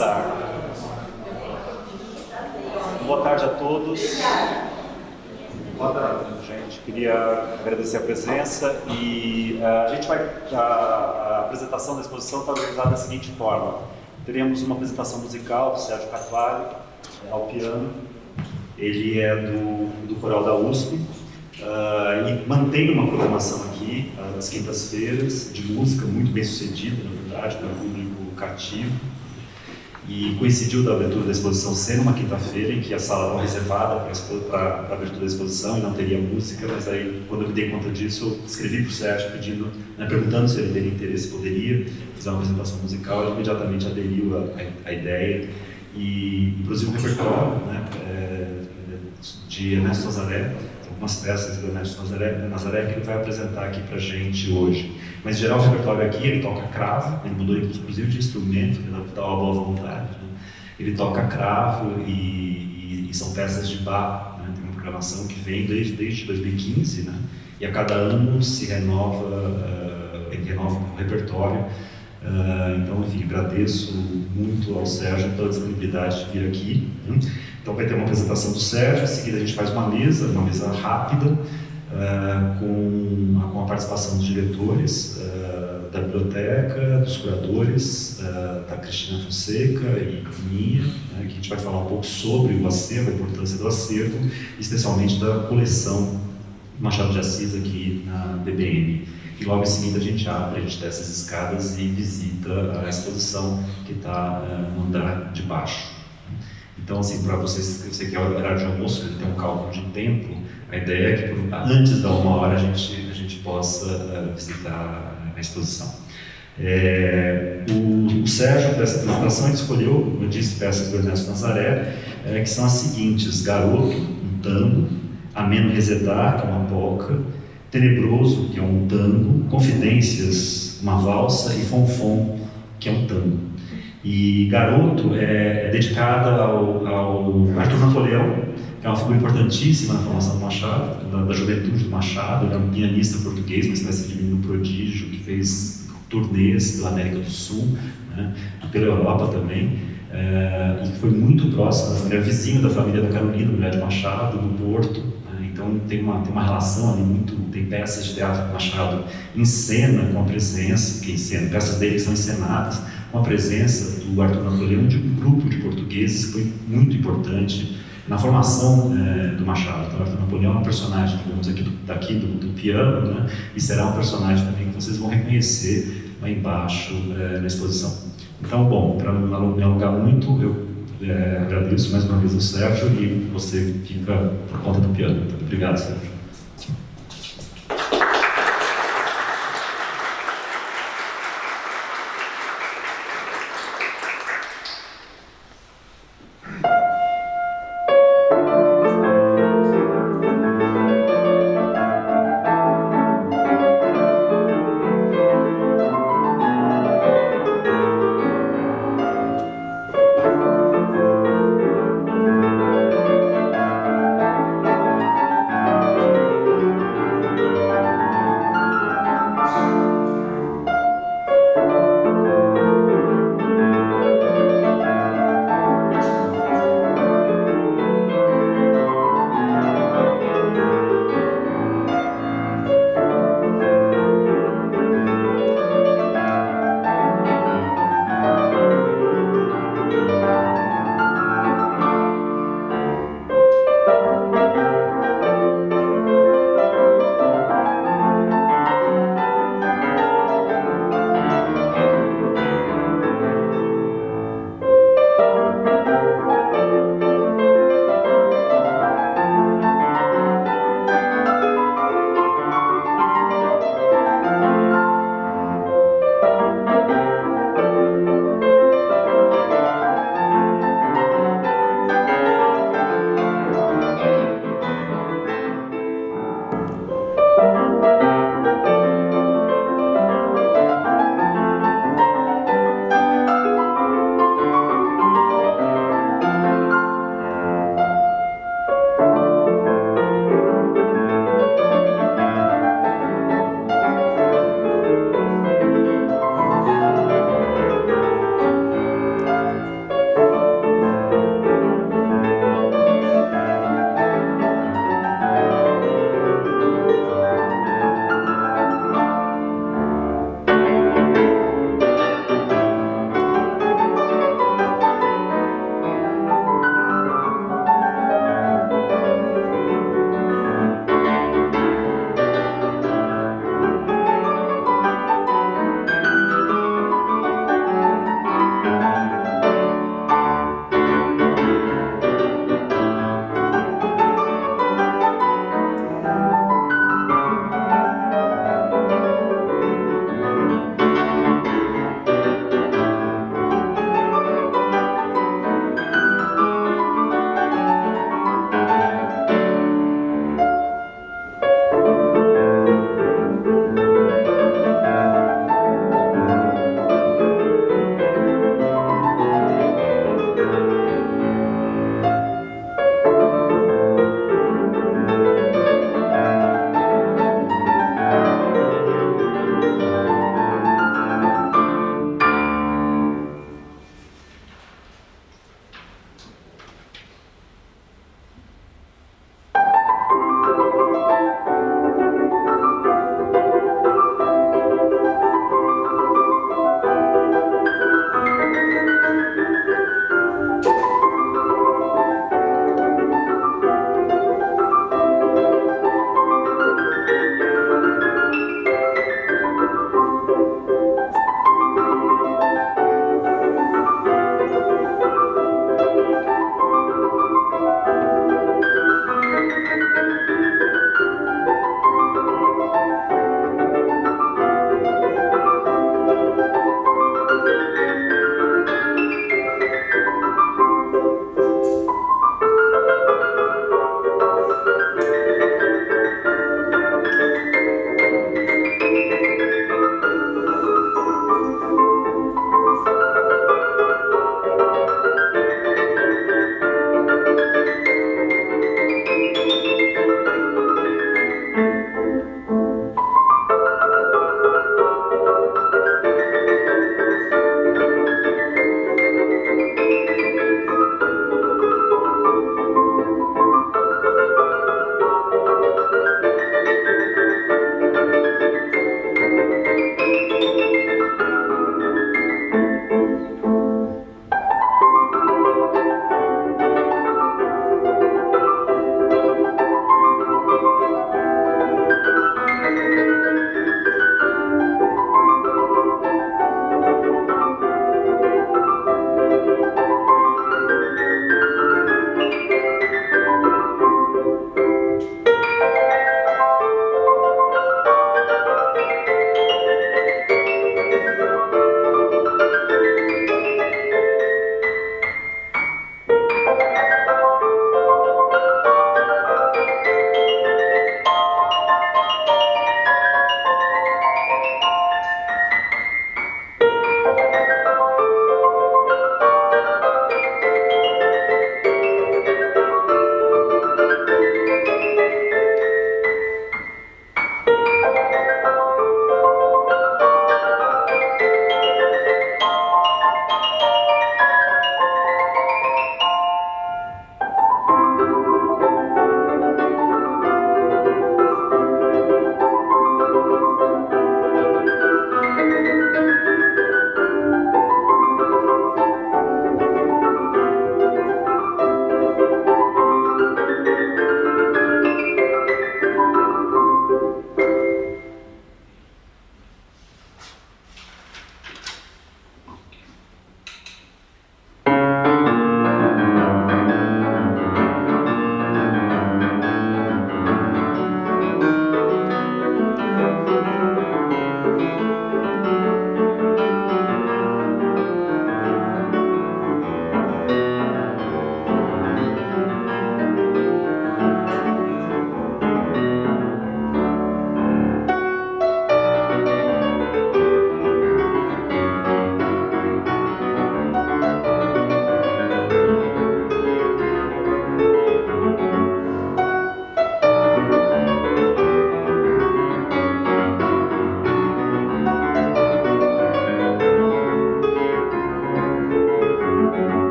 começar. Boa tarde a todos. Boa tarde, gente. Queria agradecer a presença e a apresentação da exposição está organizada da seguinte forma. Teremos uma apresentação musical do Sérgio Carvalho, ao piano. Ele é do coral da USP e mantém uma programação aqui, às quintas-feiras, de música muito bem sucedida, na verdade, para o público cativo. E coincidiu da abertura da exposição ser uma quinta-feira, em que a sala estava reservada para a abertura da exposição e não teria música, mas aí, quando eu me dei conta disso, eu escrevi para o Sérgio perguntando se ele teria interesse, poderia fazer uma apresentação musical. Ele imediatamente aderiu à ideia e produziu um repertório, né, de Ernesto Nazaré, algumas peças do Ernesto Nazaré que ele vai apresentar aqui para a gente hoje. Mas, em geral, o repertório aqui, ele toca cravo, ele mudou inclusive de instrumento, ele dá uma boa vontade, né? Ele toca cravo e são peças de Bach, né? Tem uma programação que vem desde 2015, né? E a cada ano se renova o repertório. Então, enfim, agradeço muito ao Sérgio pela disponibilidade de vir aqui, né? Então vai ter uma apresentação do Sérgio, em seguida a gente faz uma mesa rápida, com a participação dos diretores da biblioteca, dos curadores, da Cristina Fonseca e minha, né, que a gente vai falar um pouco sobre o acervo, a importância do acervo, especialmente da coleção Machado de Assis aqui na BBM. E logo em seguida a gente desce as escadas e visita a exposição que está no andar de baixo. Então, assim, para vocês, eu sei que é o horário de almoço, ele tem um cálculo de tempo, a ideia é que antes da 1h a gente possa visitar a exposição. O Sérgio, para essa apresentação, ele escolheu, como eu disse, peças do Ernesto Nazaré, que são as seguintes: Garoto, um tango; Ameno Resedar, que é uma polca; Tenebroso, que é um tango; Confidências, uma valsa; e Fonfon, que é um tango. E Garoto é dedicada ao Arthur Napoleão, que é uma figura importantíssima na formação do Machado, da juventude do Machado. Ele é um pianista português, uma espécie de menino prodígio, que fez turnês pela América do Sul, né, pela Europa também, e que foi muito próximo, era vizinho da família da Carolina, mulher de Machado, no Porto. Então tem uma relação ali tem peças de teatro que Machado encena com a presença, peças dele que são encenadas, com a presença do Arthur Napoleão, de um grupo de portugueses que foi muito importante na formação do Machado. Então, o Arthur Napoleão é um personagem, digamos, daqui do piano, né? E será um personagem também que vocês vão reconhecer lá embaixo na exposição. Então, bom, para não me alongar muito, eu agradeço mais uma vez ao Sérgio e você fica por conta do piano. Então, obrigado, Sérgio.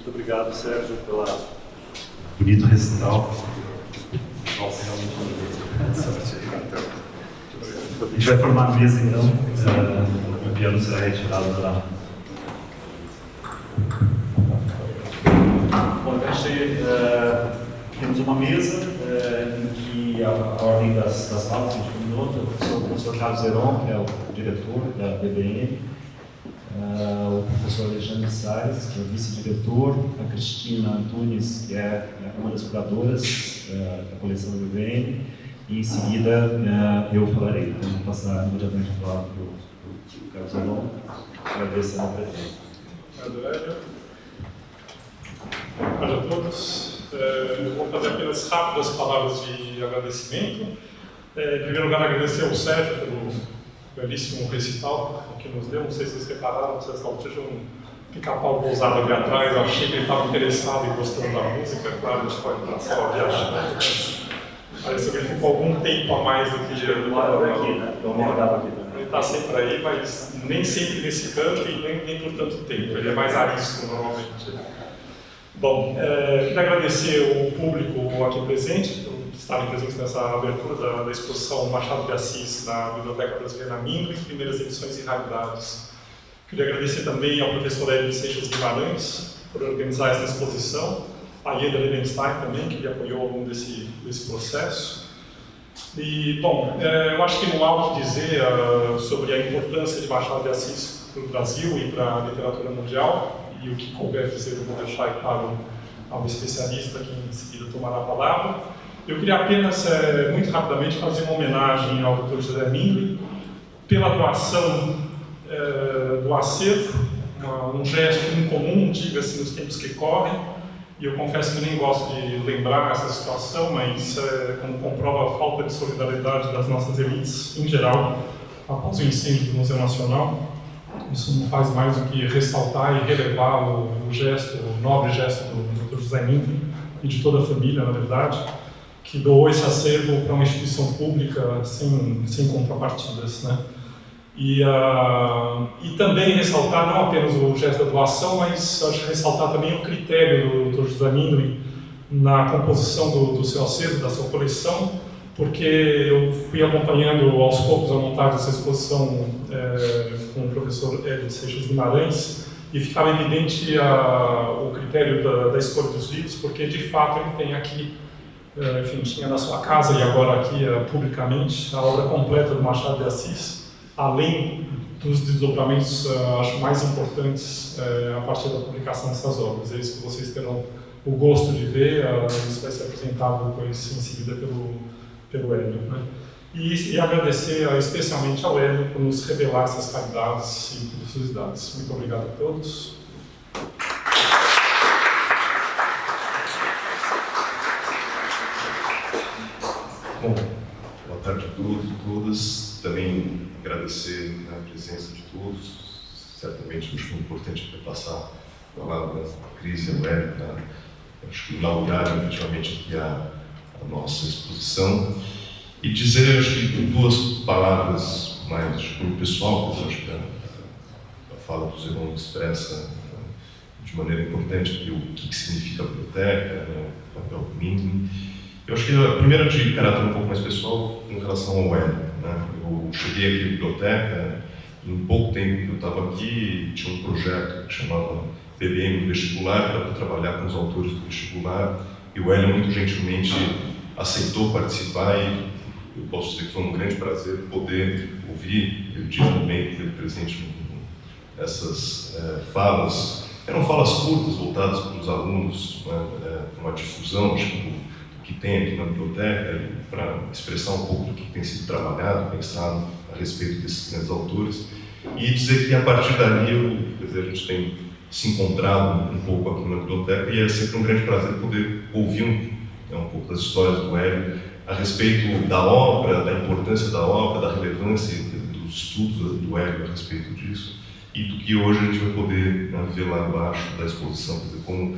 Muito obrigado, Sérgio, pela bonito recital. Nossa, realmente a gente vai formar a mesa, então. O piano será retirado da... Bom, então temos uma mesa em que a ordem das falas, a gente combinou, o professor Carlos Heron, que é o diretor da DBN, o professor Alexandre Salles, que é o vice-diretor, a Cristina Antunes, que é uma das curadoras da coleção da DBN, e em seguida eu falarei. Então, vou passar imediatamente a palavra para o Carlos Heron, agradecendo a presença. Obrigado, Hélio. Boa tarde a todos. Eu vou fazer apenas rápidas palavras de agradecimento. Em primeiro lugar, agradecer ao Sérgio pelo belíssimo recital que nos deu. Não sei se vocês repararam, se essa altura tinha um pica-pau pousado ali atrás. Eu achei que ele estava interessado e gostando da música. Claro, a gente pode passar a viajar, mas pareceu que ele ficou algum tempo a mais do que ele aqui, né? Ele está sempre aí, mas nem sempre nesse canto e nem por tanto tempo. Ele é mais arisco normalmente. Bom, queria agradecer o público aqui presente por estarem presentes nessa abertura da exposição Machado de Assis na Biblioteca Brasileira Mindlin, primeiras edições e raridades. Queria agradecer também ao professor Hélio Seixas Guimarães por organizar essa exposição, a Ieda Levenstein também, que apoiou ao longo desse processo. E, bom, eu acho que não há o que dizer sobre a importância de Machado de Assis para o Brasil e para a literatura mundial. E o que couber dizer eu vou deixar claro ao especialista que em seguida tomará a palavra. Eu queria apenas, muito rapidamente, fazer uma homenagem ao Dr. José Mindlin pela doação do acervo, um gesto incomum, diga-se, nos tempos que correm. E eu confesso que nem gosto de lembrar essa situação, mas como comprova a falta de solidariedade das nossas elites, em geral, após o incêndio do Museu Nacional. Isso não faz mais do que ressaltar e relevar o nobre gesto do Dr. José Mindlin e de toda a família, na verdade, que doou esse acervo para uma instituição pública sem contrapartidas, né? E também ressaltar não apenas o gesto da doação, mas acho que ressaltar também o critério do Dr. José Mindlin na composição do seu acervo, da sua coleção, porque eu fui acompanhando aos poucos a montagem dessa exposição com o professor Hélio Seixas Guimarães e ficava evidente o critério da escolha dos livros, porque de fato ele tem aqui, enfim, tinha na sua casa e agora aqui publicamente a obra completa do Machado de Assis, além dos desdobramentos, acho mais importantes a partir da publicação dessas obras. É isso que vocês terão o gosto de ver, isso vai ser apresentado depois em seguida pelo Hélio, né? E agradecer especialmente ao Hélio por nos revelar essas qualidades e preciosidades. Muito obrigado a todos. Bom, boa tarde a todos e todas. Também agradecer a presença de todos. Certamente acho importante passar a palavra à Cris e ao Hélio para inaugurar efetivamente aqui a nossa exposição e dizer, acho que duas palavras mais de cunho pessoal, porque acho que a fala do Zeron expressa de maneira importante o que significa a biblioteca, o papel do Mindlin. Eu acho que a primeira de caráter um pouco mais pessoal em relação ao Hélio, né? Eu cheguei aqui à biblioteca, em pouco tempo que eu estava aqui, tinha um projeto que chamava PBM Vestibular, para trabalhar com os autores do vestibular, e o Hélio muito gentilmente aceitou participar e eu posso dizer que foi um grande prazer poder ouvir. Eu digo também que esteve presente nessas falas. Eram falas curtas, voltadas para os alunos, para uma difusão do que tem aqui na biblioteca, para expressar um pouco do que tem sido trabalhado, pensado a respeito desses grandes autores. E dizer que a partir dali, a gente tem se encontrado um pouco aqui na biblioteca e é sempre um grande prazer poder ouvir um pouco das histórias do Hélio a respeito da obra, da importância da obra, da relevância dos estudos do Hélio a respeito disso e do que hoje a gente vai poder ver lá embaixo da exposição, quer dizer, como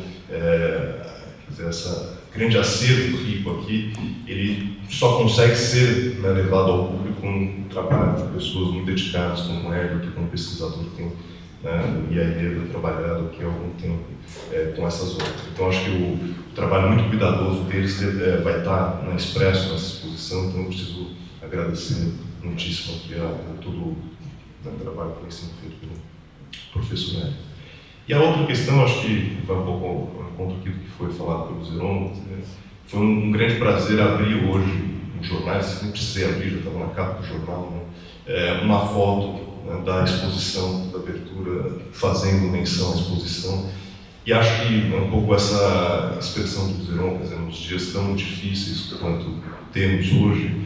essa grande acervo rico aqui, ele só consegue ser levado ao público com um trabalho de pessoas muito dedicadas como o Hélio, que como pesquisador tem né, e a ideia de trabalhar daqui a algum tempo com essas obras. Então, acho que o trabalho muito cuidadoso deles vai estar na Expresso, nessa exposição, então eu preciso agradecer muitíssimo aqui a todo o trabalho que vem sendo feito pelo professor Hélio. E a outra questão, acho que vai um pouco ao encontro aquilo que foi falado pelo Zeron, foi um grande prazer abrir hoje nos jornais, nem precisei abrir, já estava na capa do jornal, né, uma foto, né, da exposição, da abertura, fazendo menção à exposição. E acho que um pouco essa expressão do Zeron, quer dizer, nos dias tão difíceis quanto temos hoje,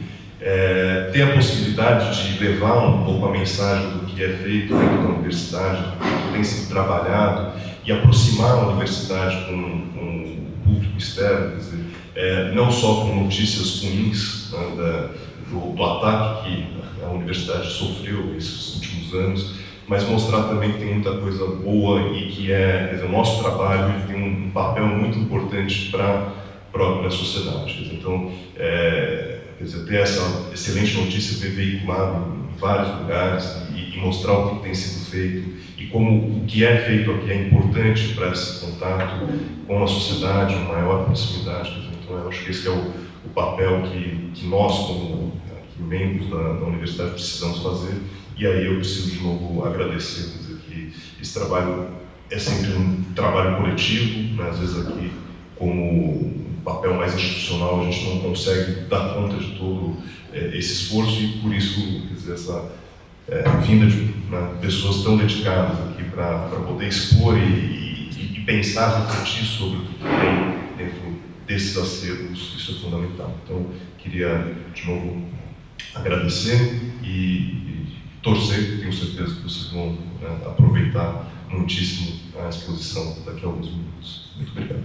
ter a possibilidade de levar um pouco a mensagem do que é feito dentro da universidade, do que tem sido trabalhado, e aproximar a universidade com o público externo, quer dizer, não só com notícias ruins, né, do ataque que a universidade sofreu esses últimos anos, mas mostrar também que tem muita coisa boa e que quer dizer, o nosso trabalho tem um papel muito importante para a própria sociedade. Então, quer dizer, ter essa excelente notícia ser veiculada em vários lugares e mostrar o que tem sido feito e como o que é feito aqui é importante para esse contato com a sociedade, uma maior proximidade. Então, eu acho que esse é o papel que nós, como membros da universidade, precisamos fazer. E aí eu preciso de novo agradecer, quer dizer, que esse trabalho é sempre um trabalho coletivo, né? Às vezes aqui, como um papel mais institucional, a gente não consegue dar conta de todo esse esforço e por isso, quer dizer, essa vinda de pessoas tão dedicadas aqui para poder expor e pensar, refletir sobre o que tem dentro desses acervos, isso é fundamental. Então, queria de novo agradecer e torcer, tenho certeza que vocês vão aproveitar muitíssimo a exposição daqui a alguns minutos. Muito obrigado.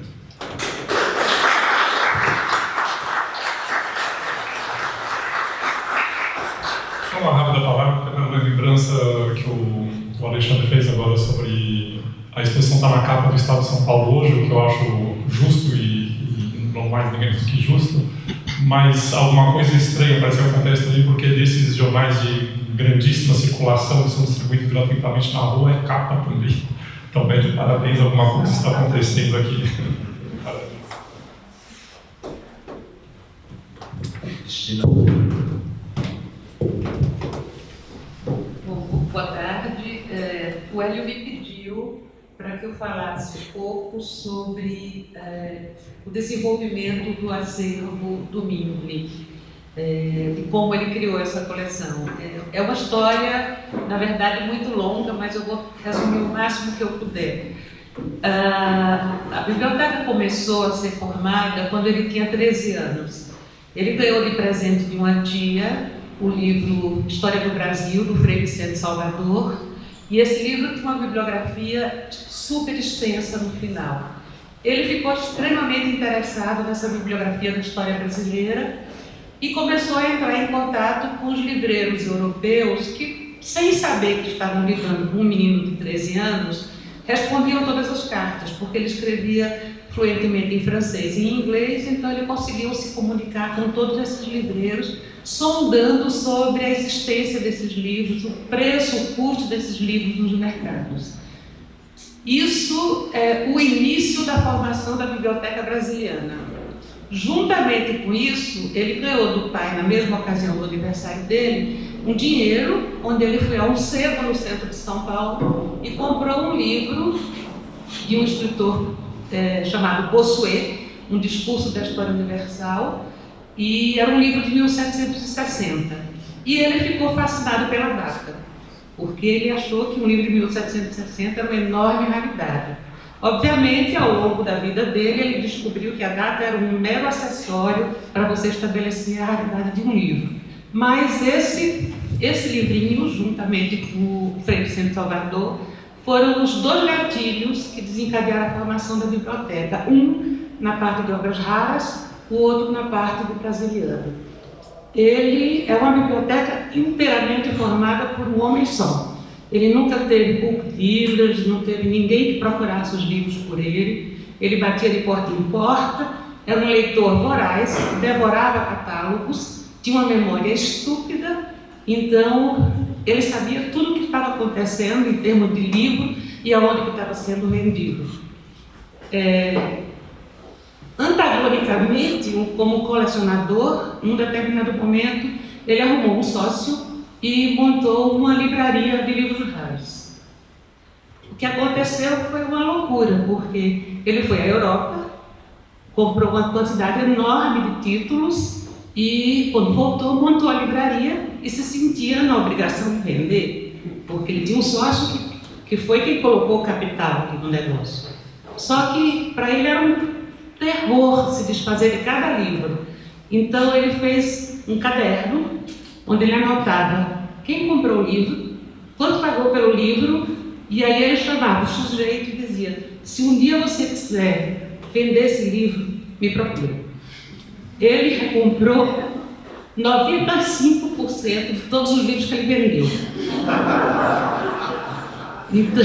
Só uma rápida palavra, uma lembrança que o Alexandre fez agora sobre a exposição estar na capa do Estado de São Paulo hoje, o que eu acho justo e não mais ninguém do que justo, mas alguma coisa estranha parece que acontece também, porque desses jornais de grandíssima circulação que são distribuídos gratuitamente na rua é capa também. Então, Beto, parabéns, alguma coisa está acontecendo aqui. Parabéns. Cristina. Bom, boa tarde. O Hélio me pediu para que eu falasse um pouco sobre o desenvolvimento do acervo do Mingley. De como ele criou essa coleção. É uma história, na verdade, muito longa, mas eu vou resumir o máximo que eu puder. A biblioteca começou a ser formada quando ele tinha 13 anos. Ele ganhou de presente de uma tia o livro História do Brasil, do Frei Vicente Salvador, e esse livro tinha uma bibliografia super extensa no final. Ele ficou extremamente interessado nessa bibliografia da história brasileira e começou a entrar em contato com os livreiros europeus que, sem saber que estavam lidando com um menino de 13 anos, respondiam todas as cartas, porque ele escrevia fluentemente em francês e em inglês, então ele conseguiu se comunicar com todos esses livreiros, sondando sobre a existência desses livros, o preço, o custo desses livros nos mercados. Isso é o início da formação da Biblioteca Brasiliana. Juntamente com isso, ele ganhou do pai, na mesma ocasião do aniversário dele, um dinheiro, onde ele foi a um sebo no centro de São Paulo e comprou um livro de um escritor chamado Bossuet, um discurso da história universal, e era um livro de 1760. E ele ficou fascinado pela data, porque ele achou que um livro de 1760 era uma enorme raridade. Obviamente, ao longo da vida dele, ele descobriu que a data era um mero acessório para você estabelecer a raridade de um livro. Mas esse livrinho, juntamente com o Frei Vicente Salvador, foram os dois gatilhos que desencadearam a formação da biblioteca. Um na parte de obras raras, o outro na parte do brasiliano. Ele é uma biblioteca inteiramente formada por um homem só. Ele nunca teve book dealers, não teve ninguém que procurasse os livros por ele. Ele batia de porta em porta, era um leitor voraz, devorava catálogos, tinha uma memória estúpida, então ele sabia tudo o que estava acontecendo em termos de livro e aonde que estava sendo vendido. Antagonicamente, como colecionador, num determinado momento, ele arrumou um sócio e montou uma livraria de livros raros. O que aconteceu foi uma loucura, porque ele foi à Europa, comprou uma quantidade enorme de títulos e, quando voltou, montou a livraria e se sentia na obrigação de vender, porque ele tinha um sócio que foi quem colocou o capital aqui no negócio. Só que para ele era um terror se desfazer de cada livro. Então ele fez um caderno onde ele anotava quem comprou o livro, quanto pagou pelo livro, e aí ele chamava o sujeito e dizia: se um dia você quiser vender esse livro, me procura. Ele recomprou 95% de todos os livros que ele vendeu. Então,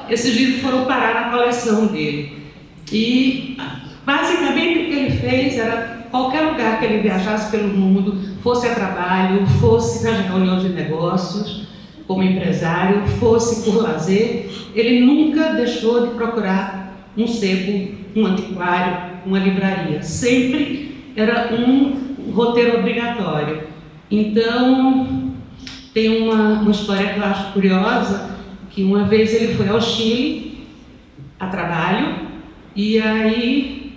esses livros foram parar na coleção dele. E, basicamente, o que ele fez era, qualquer lugar que ele viajasse pelo mundo, fosse a trabalho, fosse nas reuniões de negócios, como empresário, fosse por lazer, ele nunca deixou de procurar um sebo, um antiquário, uma livraria. Sempre era um roteiro obrigatório. Então, tem uma história que eu acho curiosa, que uma vez ele foi ao Chile a trabalho e aí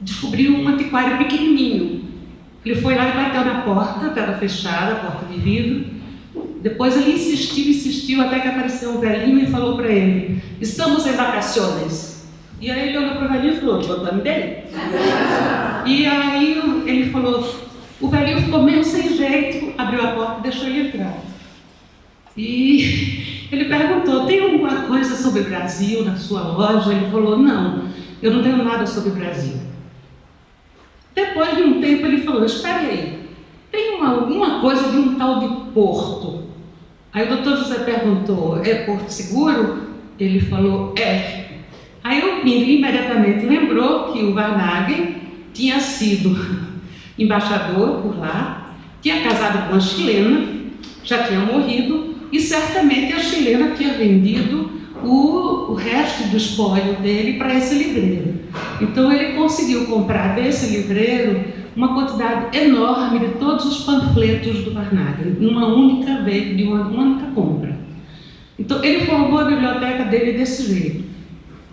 descobriu um antiquário pequenininho. Ele foi lá e bateu na porta, estava fechada, a porta de vidro. Depois ele insistiu, até que apareceu um velhinho e falou para ele: estamos em vacaciones. E aí ele olhou para o velhinho e falou: eu também. E aí ele falou, o velhinho ficou meio sem jeito, abriu a porta e deixou ele entrar. E ele perguntou: tem alguma coisa sobre o Brasil na sua loja? Ele falou: não, eu não tenho nada sobre o Brasil. Depois de um tempo ele falou: espere aí, tem alguma coisa de um tal de Porto? Aí o doutor José perguntou: é Porto Seguro? Ele falou: é. Aí o Pinto imediatamente lembrou que o Varnhagen tinha sido embaixador por lá, tinha casado com uma chilena, já tinha morrido, e certamente a chilena tinha vendido o resto do espólio dele para esse livreiro. Então ele conseguiu comprar desse livreiro uma quantidade enorme de todos os panfletos do Varnhagen, numa única vez, de uma única compra. Então ele formou a biblioteca dele desse jeito,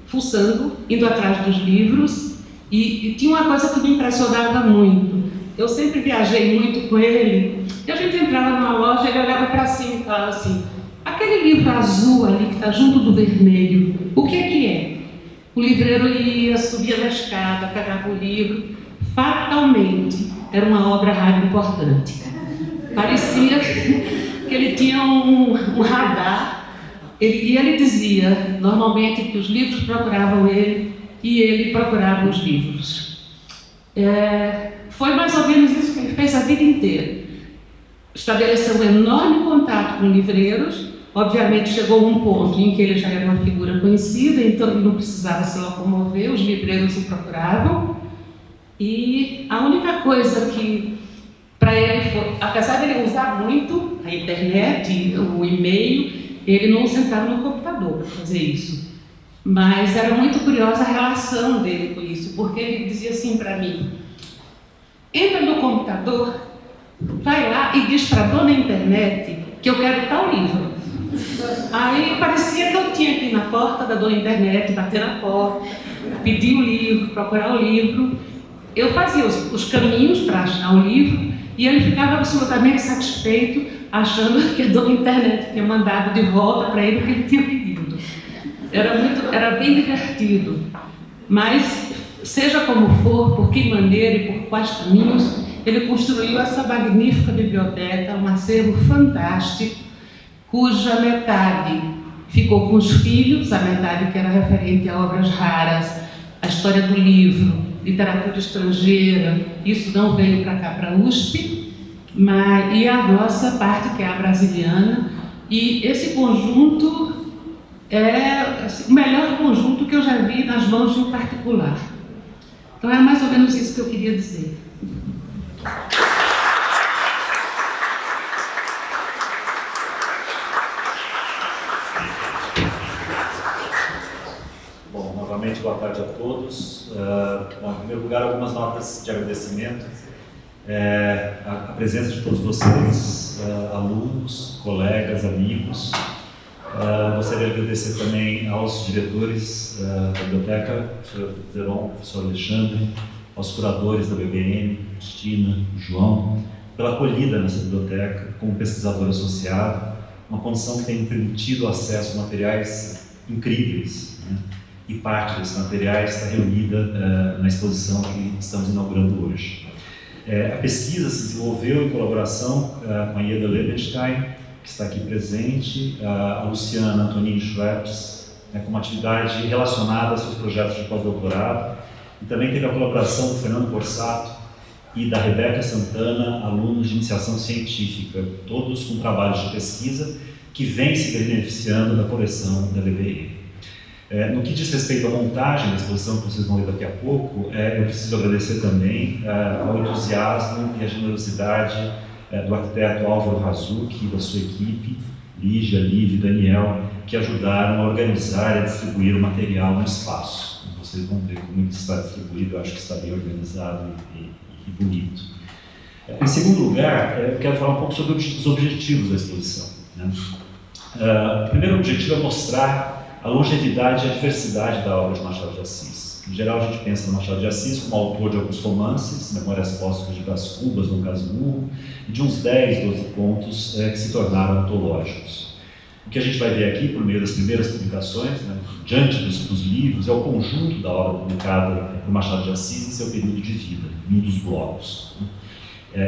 fuçando, indo atrás dos livros, e tinha uma coisa que me impressionava muito. Eu sempre viajei muito com ele, e a gente entrava numa loja, ele olhava para cima e falava assim: aquele livro azul ali que está junto do vermelho, o que é? O livreiro ia, subia na escada, pegava o livro, fatalmente era uma obra rara importante. Parecia que ele tinha um radar, e ele dizia normalmente que os livros procuravam ele e ele procurava os livros. Foi mais ou menos isso que ele fez a vida inteira. Estabeleceu um enorme contato com livreiros. Obviamente chegou um ponto em que ele já era uma figura conhecida, então ele não precisava se locomover, os livreiros o procuravam. E a única coisa que para ele foi, apesar de ele usar muito a internet, o e-mail, ele não sentava no computador para fazer isso. Mas era muito curiosa a relação dele com isso, porque ele dizia assim para mim: entra no computador, vai lá e diz para a dona internet que eu quero tal livro. Aí parecia que eu tinha que ir na porta da dona internet, bater na porta, pedir o livro, procurar o livro. Eu fazia os caminhos para achar o livro e ele ficava absolutamente satisfeito, achando que a dona internet tinha mandado de volta para ele o que ele tinha pedido. Era bem divertido. Mas, seja como for, por que maneira e por quais caminhos, ele construiu essa magnífica biblioteca, um acervo fantástico, cuja metade ficou com os filhos, a metade que era referente a obras raras, a história do livro, literatura estrangeira. Isso não veio para cá, para a USP, e a nossa parte, que é a brasiliana. E esse conjunto é o melhor conjunto que eu já vi nas mãos de um particular. Então é mais ou menos isso que eu queria dizer. tarde a todos. Bom, em primeiro lugar, algumas notas de agradecimento. A presença de todos vocês, alunos, colegas, amigos. Gostaria de agradecer também aos diretores da biblioteca, professor Zeron, professor Alexandre, aos curadores da BBN, Cristina, João, pela acolhida nessa biblioteca como pesquisador associado, uma condição que tem me permitido acesso a materiais incríveis, né? E parte desses materiais está reunida na exposição que estamos inaugurando hoje. A pesquisa se desenvolveu em colaboração com a Ieda Lebenstein, que está aqui presente, a Luciana Antonin Schweppes, com uma atividade relacionada aos seus projetos de pós-doutorado, e também teve a colaboração do Fernando Borsato e da Rebeca Santana, alunos de iniciação científica, todos com trabalhos de pesquisa que vêm se beneficiando da coleção da BBN. No que diz respeito à montagem da exposição, que vocês vão ver daqui a pouco, eu preciso agradecer também ao entusiasmo e à generosidade do arquiteto Álvaro Razucchi e da sua equipe, Lígia, Lívia e Daniel, que ajudaram a organizar e a distribuir o material no espaço. Vocês vão ver como isso está distribuído, eu acho que está bem organizado e bonito. Em segundo lugar, eu quero falar um pouco sobre os objetivos da exposição, né? O primeiro objetivo é mostrar a longevidade e a diversidade da obra de Machado de Assis. Em geral, a gente pensa no Machado de Assis como autor de alguns romances, Memórias Póstumas de Brás Cubas, Dom Casmurro, e de uns 10, 12 contos que se tornaram antológicos. O que a gente vai ver aqui, por meio das primeiras publicações, né, diante dos livros, é o conjunto da obra publicada por Machado de Assis em seu período de vida, em um dos blocos.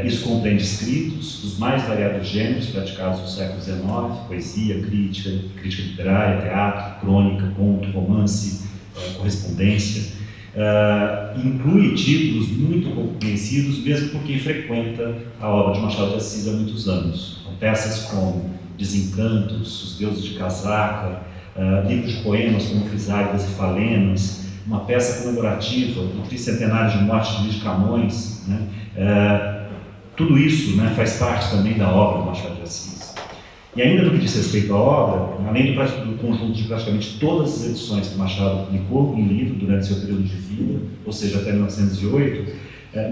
Isso compreende escritos dos mais variados gêneros praticados no século XIX, poesia, crítica literária, teatro, crônica, conto, romance, correspondência. Inclui títulos muito pouco conhecidos, mesmo por quem frequenta a obra de Machado de Assis há muitos anos. Peças como Desencantos, Os Deuses de Casaca, livros de poemas como Frisálidas e Falenas, uma peça comemorativa do tricentenário de morte de Luís de Camões, né? Tudo isso, né, faz parte também da obra do Machado de Assis. E ainda no que diz respeito à obra, além do conjunto de praticamente todas as edições que Machado publicou em livro durante seu período de vida, ou seja, até 1908,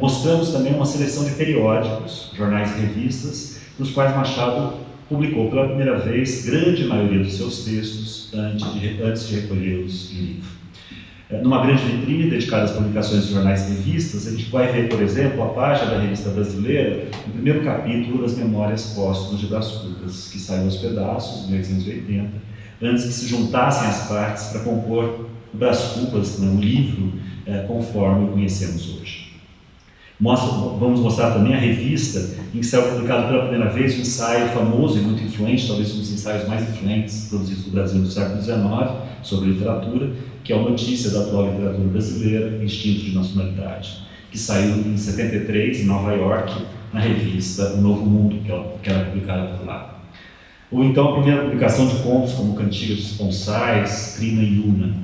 mostramos também uma seleção de periódicos, jornais e revistas, nos quais Machado publicou pela primeira vez grande maioria dos seus textos antes de recolhê-los em livro. Numa grande vitrine dedicada às publicações de jornais e revistas, a gente vai ver, por exemplo, a página da Revista Brasileira, no primeiro capítulo das Memórias Póstumas de Brás Cubas, que saiu aos pedaços, em 1880, antes que se juntassem as partes para compor Brás Cubas, um livro conforme o conhecemos hoje. Vamos mostrar também a revista em que saiu publicado pela primeira vez um ensaio famoso e muito influente, talvez um dos ensaios mais influentes produzidos no Brasil no século XIX, sobre literatura, que é a Notícia da Atual Literatura Brasileira, Instinto de Nacionalidade, que saiu em 73, em Nova York, na revista O Novo Mundo, que era publicada por lá. Ou então a primeira publicação de contos como Cantigas Esponsais, Crina e Una.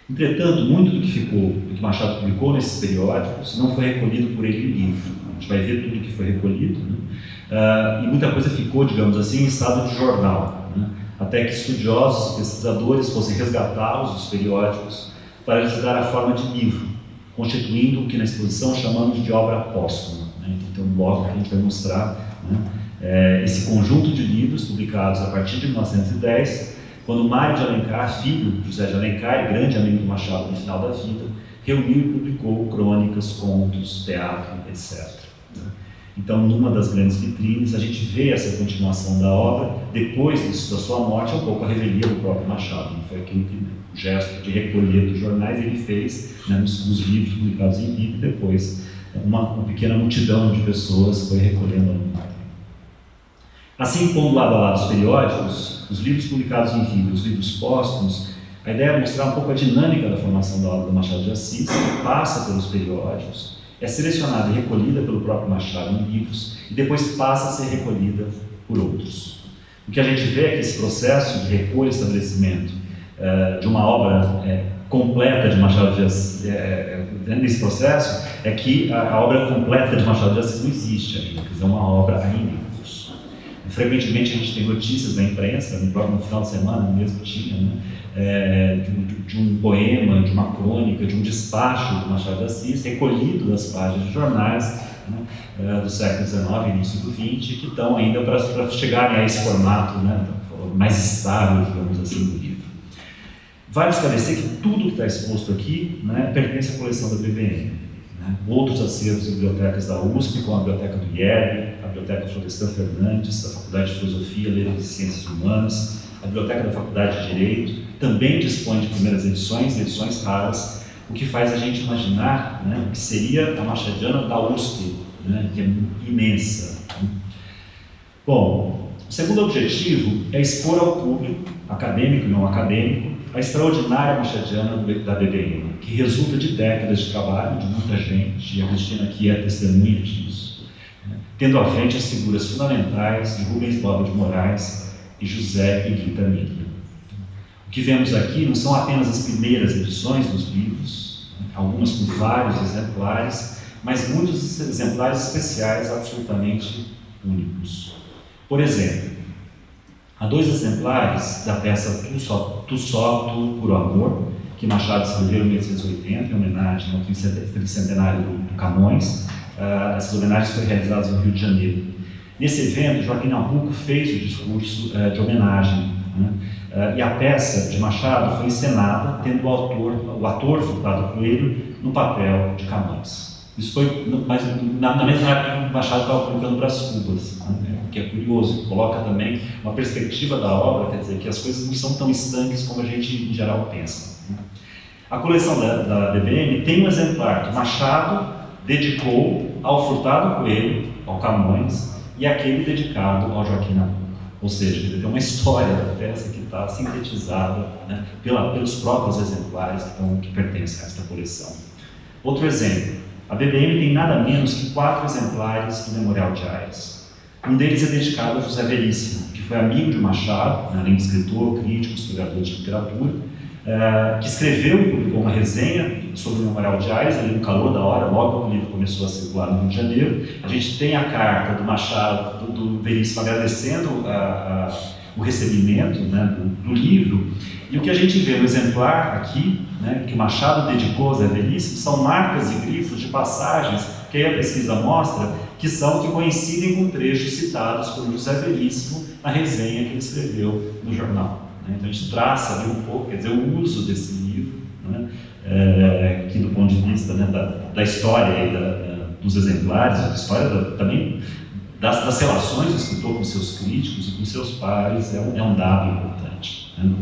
Entretanto, muito do que Machado publicou nesses periódicos não foi recolhido por ele em livro. A gente vai ver tudo que foi recolhido, né? E muita coisa ficou, digamos assim, em estado de jornal, né? Até que estudiosos e pesquisadores fossem resgatá-los dos periódicos para lhes dar a forma de livro, constituindo o que na exposição chamamos de obra póstuma, né? Então tem um bloco que a gente vai mostrar, né? Esse conjunto de livros publicados a partir de 1910, quando Mário de Alencar, filho de José de Alencar e grande amigo do Machado no final da vida, reuniu e publicou crônicas, contos, teatro, etc. Então, numa das grandes vitrines, a gente vê essa continuação da obra, depois da sua morte, um pouco a revelia do próprio Machado. Não foi aquele gesto de recolher dos jornais, ele fez, né, nos livros publicados em vida, e depois uma pequena multidão de pessoas foi recolhendo a memória. Assim, pondo lado a lado os periódicos, os livros publicados em vida, os livros póstumos, a ideia é mostrar um pouco a dinâmica da formação da obra do Machado de Assis, que passa pelos periódicos, é selecionada e recolhida pelo próprio Machado em livros e depois passa a ser recolhida por outros. O que a gente vê é que esse processo de recolha e estabelecimento de uma obra completa de Machado de Assis, nesse processo, é que a obra completa de Machado de Assis não existe ainda, quer dizer, é uma obra ainda em curso. Frequentemente a gente tem notícias na imprensa, no final de semana mesmo tinha, né, de um poema, de uma crônica, de um despacho do Machado de Assis, recolhido das páginas de jornais, né, do século XIX e início do XX, que estão ainda para chegarem a esse formato, né, mais estável, digamos assim, do livro. Vale esclarecer que tudo que está exposto aqui, né, pertence à coleção da BBN. Né? Outros acervos de bibliotecas da USP, como a Biblioteca do IEB, a Biblioteca Florestan Fernandes, da Faculdade de Filosofia, Letras e Ciências Humanas, a Biblioteca da Faculdade de Direito, também dispõe de primeiras edições raras, o que faz a gente imaginar, né, que seria a Machadiana da USP, né, que é imensa. Bom, o segundo objetivo é expor ao público, acadêmico e não acadêmico, a extraordinária Machadiana da BBN, que resulta de décadas de trabalho de muita gente, e a Cristina aqui é testemunha disso, né, tendo à frente as figuras fundamentais de Rubens Boba de Moraes e José Iguita Miller. O que vemos aqui não são apenas as primeiras edições dos livros, né, algumas com vários exemplares, mas muitos exemplares especiais absolutamente únicos. Por exemplo, há 2 exemplares da peça Tu Só, Tu por Amor, que Machado escreveu em 1880, em homenagem ao tricentenário do Camões. Essas homenagens foram realizadas no Rio de Janeiro. Nesse evento, Joaquim Nabuco fez o discurso de homenagem, né? E a peça de Machado foi encenada tendo o ator Furtado Coelho no papel de Camões. Isso foi na mesma época que o Machado estava publicando Brás Cubas, né? O que é curioso, coloca também uma perspectiva da obra, quer dizer, que as coisas não são tão estanques como a gente em geral pensa, né? A coleção da BBN tem um exemplar que Machado dedicou ao Furtado Coelho, ao Camões, e aquele dedicado ao Joaquim Nabuco. Ou seja, tem uma história da peça que está sintetizada, né, pelos próprios exemplares que pertencem a esta coleção. Outro exemplo, a BBN tem nada menos que 4 exemplares do Memorial de Aires. Um deles é dedicado a José Veríssimo, que foi amigo de Machado, né, além de escritor, crítico, historiador de literatura, que escreveu e publicou uma resenha sobre o Memorial de Aires, ali no calor da hora, logo quando o livro começou a circular no Rio de Janeiro. A gente tem a carta do Machado, do Veríssimo, agradecendo o recebimento, né, do livro, e o que a gente vê no exemplar aqui, né, que o Machado dedicou a Zé Veríssimo, são marcas e grifos de passagens que aí a pesquisa mostra que coincidem com trechos citados por José Veríssimo na resenha que ele escreveu no jornal. Então a gente traça ali um pouco, quer dizer, o uso desse livro, né, que do ponto de vista, né, da história e dos exemplares, da história também das relações do escritor com seus críticos e com seus pares, é um dado importante, né?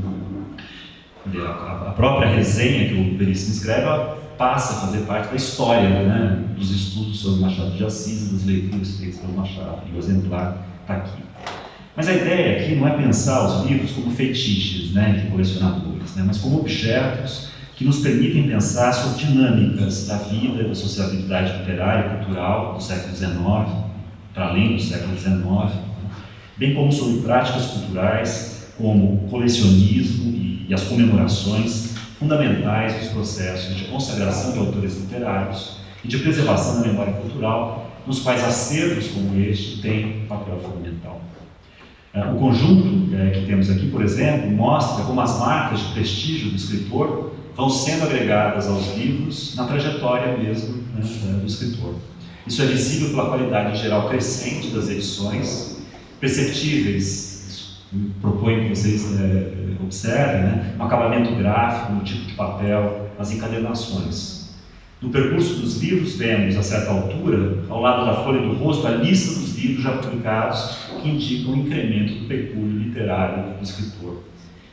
A própria resenha que o Veríssimo escreve passa a fazer parte da história, né, dos estudos sobre Machado de Assis e das leituras feitas pelo Machado, e o exemplar está aqui. Mas a ideia aqui não é pensar os livros como fetiches, né, de colecionadores, né, mas como objetos que nos permitem pensar sobre dinâmicas da vida e da sociabilidade literária e cultural do século XIX, para além do século XIX, bem como sobre práticas culturais como o colecionismo e as comemorações fundamentais dos processos de consagração de autores literários e de preservação da memória cultural, nos quais acervos como este têm papel fundamental. O conjunto que temos aqui, por exemplo, mostra como as marcas de prestígio do escritor vão sendo agregadas aos livros na trajetória mesmo, né, do escritor. Isso é visível pela qualidade geral crescente das edições, perceptíveis, proponho que vocês observem, né, no acabamento gráfico, no tipo de papel, nas encadernações. No percurso dos livros, vemos, a certa altura, ao lado da folha do rosto, a lista dos livros já publicados que indicam o incremento do pecúlio literário do escritor.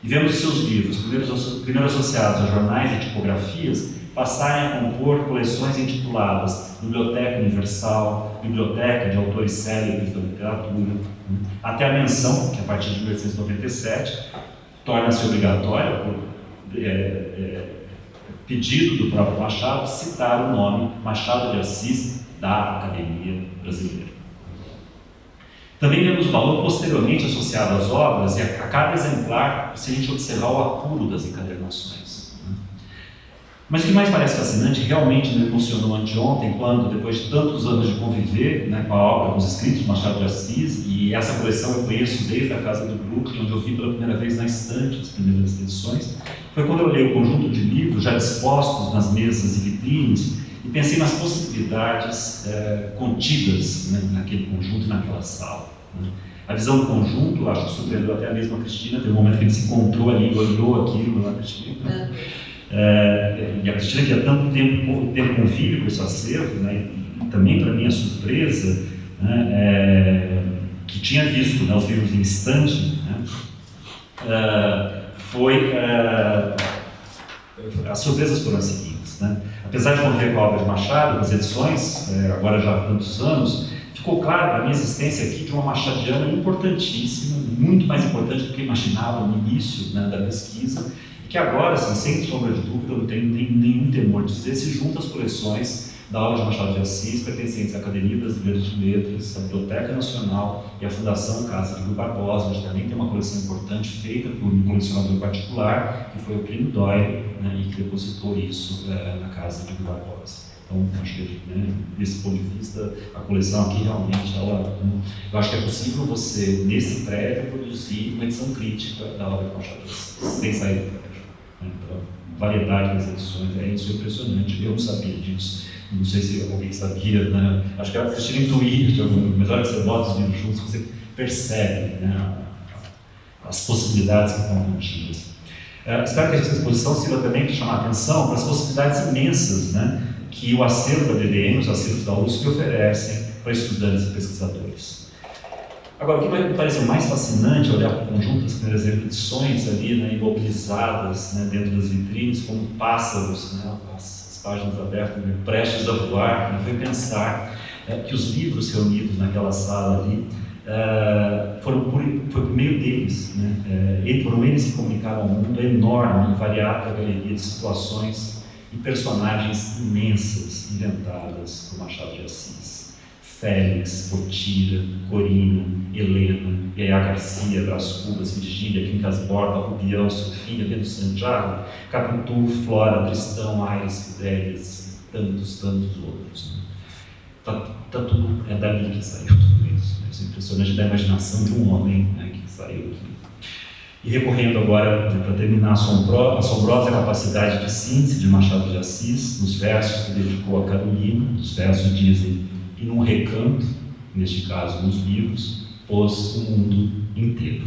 E vemos os seus livros, primeiro associados a jornais e tipografias, passarem a compor coleções intituladas Biblioteca Universal, Biblioteca de Autores Célebres da Literatura, até a menção, que a partir de 1897 torna-se obrigatória, por pedido do próprio Machado, citar o nome Machado de Assis da Academia Brasileira. Também vemos o valor posteriormente associado às obras e a cada exemplar, se a gente observar o apuro das encadernações. Mas o que mais parece fascinante, realmente me emocionou anteontem, quando, depois de tantos anos de conviver, né, com a obra, com os escritos do Machado de Assis, e essa coleção eu conheço desde a casa do Brooklyn, onde eu vi pela primeira vez na estante as primeiras edições, foi quando eu olhei o conjunto de livros já dispostos nas mesas e vitrines e pensei nas possibilidades contidas, né, naquele conjunto, naquela sala. Né. A visão do conjunto, acho que surpreendeu até a mesma Cristina, teve um momento que ele se encontrou ali, olhou aquilo, né, Cristina? E a Cristina, que há tanto tempo convive com esse acervo, né, e também para minha surpresa, né, que tinha visto, né, os livros em estante, né, as surpresas foram as seguintes. Né? Apesar de conviver com a obra de Machado, as edições, agora já há tantos anos, ficou claro a minha existência aqui de uma machadiana importantíssima, muito mais importante do que eu imaginava no início, né, da pesquisa, e que agora, assim, sem sombra de dúvida, eu não tenho nenhum temor de dizer, se junta às coleções da obra de Machado de Assis, pertencentes à Academia Brasileira de Letras, à Biblioteca Nacional e à Fundação Casa de Rui Barbosa, onde também tem uma coleção importante feita por um colecionador particular, que foi o Plínio Doyle, né, e que depositou isso na Casa de Rui Barbosa. Então, acho que, né, desse ponto de vista, a coleção aqui realmente, eu acho que é possível você, nesse prédio, produzir uma edição crítica da obra de Machado de Assis, sem sair do prédio. Né? Então, a variedade das edições, isso é impressionante, eu não sabia disso. Não sei se alguém sabia, né? Acho que a Cristina intuía, mas na hora que você bota os livros juntos, você percebe, né, as possibilidades que estão contidas. Espero que essa exposição sirva também para chamar a atenção para as possibilidades imensas, né, que o acervo da DDM, os acervos da USP oferecem para estudantes e pesquisadores. Agora, o que me pareceu mais fascinante é olhar para o conjunto das primeiras edições ali, né, imobilizadas, né, dentro das vitrines, como pássaros, né, as páginas abertas, né, prestes a voar, né, foi pensar que os livros reunidos naquela sala ali foi por meio deles, né, foram eles que comunicaram ao mundo a enorme e variada galeria de situações e personagens imensas inventadas por Machado de Assis. Félix, Potira, Corina, Helena, Yaya Garcia, Brás Cubas, Virgília, Quincas Borba, Rubião, Sofia, Bento Santiago, Capitu, Flora, Tristão, Aires, Fidelis, tantos outros. Né? Tudo é dali que saiu tudo isso. Isso é impressionante da imaginação de um homem, né, que saiu aqui. E recorrendo agora, né, para terminar, a assombrosa capacidade de síntese de Machado de Assis, nos versos que dedicou a Carolina, os versos dizem: e num recanto, neste caso nos livros, pôs o mundo inteiro.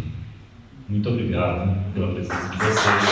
Muito obrigado pela presença de vocês.